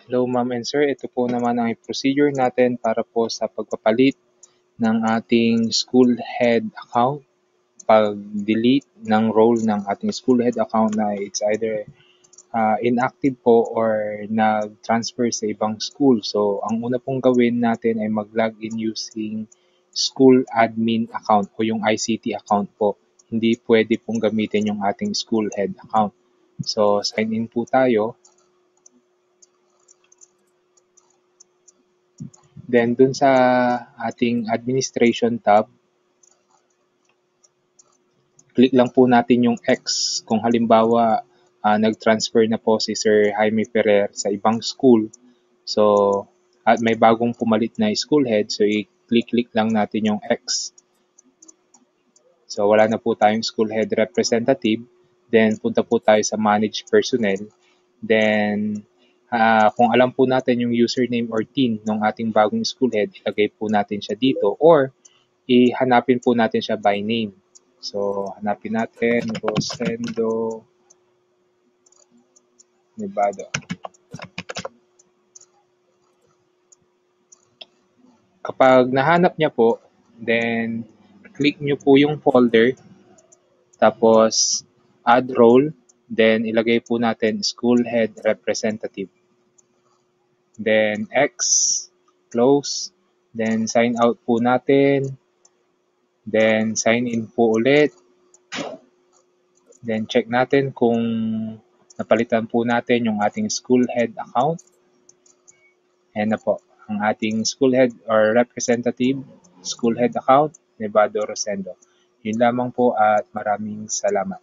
Hello ma'am and sir, ito po naman ang procedure natin para po sa pagpapalit ng ating school head account. Pag-delete ng role ng ating school head account na it's either inactive po or nag-transfer sa ibang school. So, ang una pong gawin natin ay mag-login using school admin account o yung ICT account po. Hindi pwede pong gamitin yung ating school head account. So, sign in po tayo. Then, dun sa ating administration tab, click lang po natin yung X kung halimbawa nag-transfer na po si Sir Jaime Ferrer sa ibang school. So, at may bagong pumalit na school head, so i-click lang natin yung X. So, wala na po tayong school head representative. Then, punta po tayo sa manage personnel. Then, kung alam po natin yung username or TIN ng ating bagong school head, ilagay po natin siya dito or ihanapin po natin siya by name. So, hanapin natin Rosendo Nevado. Kapag nahanap niya po, then click nyo po yung folder, tapos add role, then ilagay po natin school head representative. Then X, close, then sign out po natin, then sign in po ulit, then check natin kung napalitan po natin yung ating school head account. Ayan na po, ang ating school head or representative, school head account, Nevado Rosendo. Yun lamang po at maraming salamat.